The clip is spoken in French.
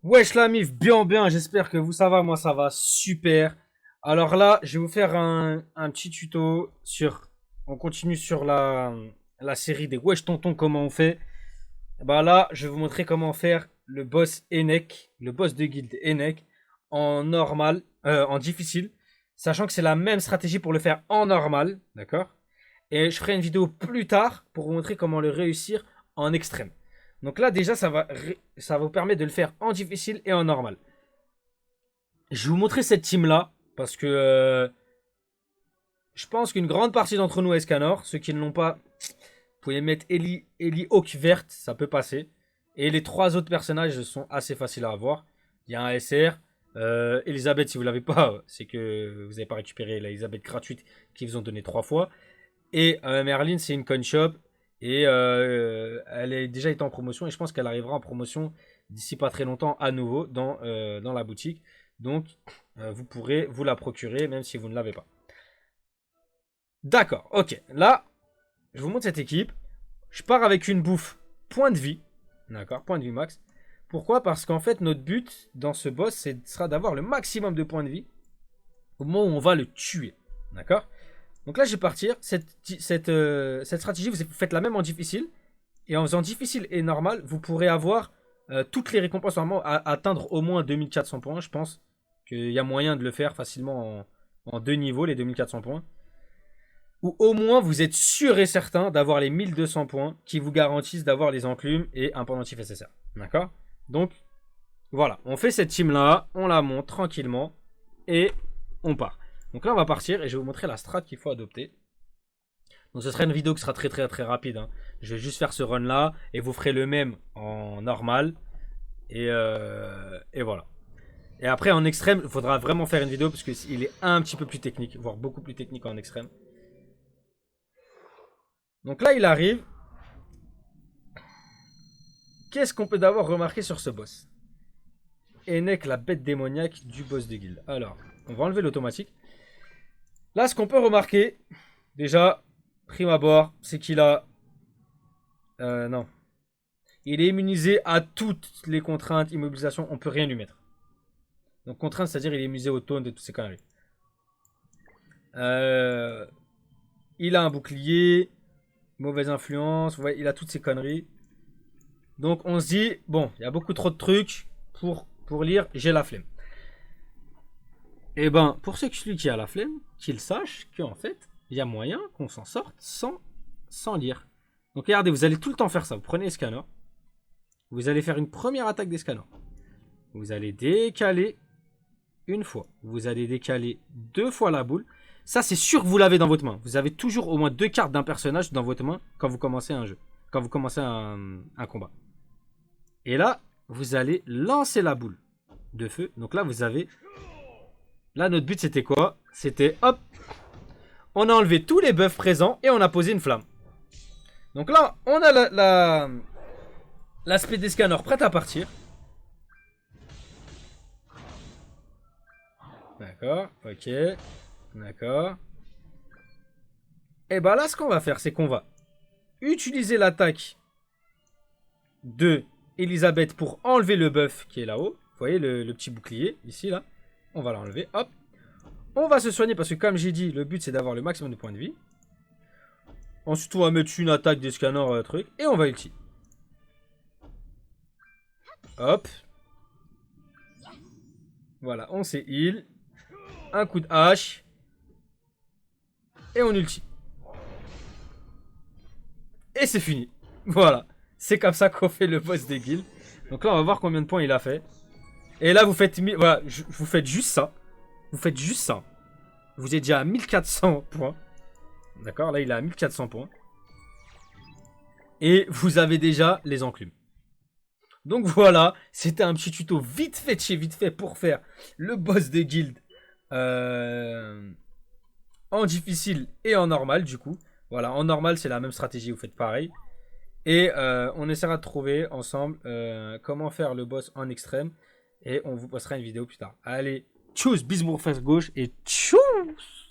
Wesh la mif, bien, j'espère que vous ça va, moi ça va super. Alors là, je vais vous faire un petit tuto sur... On continue sur la série des Wesh Tonton, comment on fait. Bah là, je vais vous montrer comment faire le boss Enek, le boss de guilde Enek, en normal, en difficile. Sachant que c'est la même stratégie pour le faire en normal, d'accord. Et je ferai une vidéo plus tard pour vous montrer comment le réussir en extrême. Donc là, déjà, ça va vous permettre de le faire en difficile et en normal. Je vais vous montrer cette team-là, parce que je pense qu'une grande partie d'entre nous est Scanor. Ceux qui ne l'ont pas, vous pouvez mettre Ellie Hawk verte, ça peut passer. Et les trois autres personnages sont assez faciles à avoir. Il y a un SR. Elisabeth, si vous ne l'avez pas, c'est que vous n'avez pas récupéré l'Elisabeth gratuite qu'ils vous ont donné 3 fois. Et Merlin, c'est une coin shop. Et elle est déjà été en promotion. Et je pense qu'elle arrivera en promotion d'ici pas très longtemps à nouveau dans la boutique. Donc, vous pourrez vous la procurer même si vous ne l'avez pas. D'accord, ok. Là, je vous montre cette équipe. Je pars avec une bouffe point de vie. D'accord, point de vie max. Pourquoi? Parce qu'en fait, notre but dans ce boss, sera d'avoir le maximum de points de vie au moment où on va le tuer. D'accord? Donc là, je vais partir. Cette stratégie, vous faites la même en difficile. Et en faisant difficile et normal, vous pourrez avoir toutes les récompenses normalement à atteindre au moins 2400 points. Je pense qu'il y a moyen de le faire facilement en 2 niveaux, les 2400 points. Ou au moins, vous êtes sûr et certain d'avoir les 1200 points qui vous garantissent d'avoir les enclumes et un pendentif SSR. D'accord? Donc, voilà. On fait cette team-là, on la monte tranquillement et on part. Donc là, on va partir et je vais vous montrer la strat qu'il faut adopter. Donc ce sera une vidéo qui sera très rapide. Hein. Je vais juste faire ce run-là et vous ferez le même en normal. Et voilà. Et après, en extrême, il faudra vraiment faire une vidéo parce qu'il est un petit peu plus technique, voire beaucoup plus technique en extrême. Donc là, il arrive. Qu'est-ce qu'on peut d'abord remarquer sur ce boss? Enek, la bête démoniaque du boss de guilde. Alors, on va enlever l'automatique. Là, ce qu'on peut remarquer, déjà, prime abord, c'est qu'il a... non. Il est immunisé à toutes les contraintes, immobilisation, on peut rien lui mettre. Donc contrainte, c'est-à-dire il est immunisé au taunt et toutes ces conneries. Il a un bouclier, mauvaise influence, ouais, il a toutes ces conneries. Donc on se dit, bon, il y a beaucoup trop de trucs pour lire, j'ai la flemme. Et ben, pour celui qui a la flemme, qu'il sache qu'en fait, il y a moyen qu'on s'en sorte sans lire. Donc regardez, vous allez tout le temps faire ça. Vous prenez les scanners. Vous allez faire une première attaque des scanners. Vous allez décaler une fois. Vous allez décaler 2 fois la boule. Ça, c'est sûr que vous l'avez dans votre main. Vous avez toujours au moins 2 cartes d'un personnage dans votre main quand vous commencez un jeu. Quand vous commencez un combat. Et là, vous allez lancer la boule de feu. Donc là, vous avez... Là, notre but, c'était quoi? C'était, hop, on a enlevé tous les buffs présents et on a posé une flamme. Donc là, on a l'aspect des scanners prêt à partir. D'accord, ok. D'accord. Et bah là, ce qu'on va faire, c'est qu'on va utiliser l'attaque de Elisabeth pour enlever le buff qui est là-haut. Vous voyez le petit bouclier, ici, là. On va l'enlever, hop. On va se soigner parce que, comme j'ai dit, le but, c'est d'avoir le maximum de points de vie. Ensuite, on va mettre une attaque des scanners, truc. Et on va ulti. Hop. Voilà, on s'est heal. Un coup de hache. Et on ulti. Et c'est fini. Voilà. C'est comme ça qu'on fait le boss des guildes. Donc là, on va voir combien de points il a fait. Et là, vous faites, voilà, vous faites juste ça. Vous faites juste ça. Vous êtes déjà à 1400 points. D'accord, là, il est à 1400 points. Et vous avez déjà les enclumes. Donc voilà, c'était un petit tuto vite fait de chez vite fait pour faire le boss des guildes en difficile et en normal du coup. Voilà, en normal c'est la même stratégie, vous faites pareil. Et on essaiera de trouver ensemble comment faire le boss en extrême. Et on vous postera une vidéo plus tard. Allez, tchuss, bisous, face gauche et tchuss.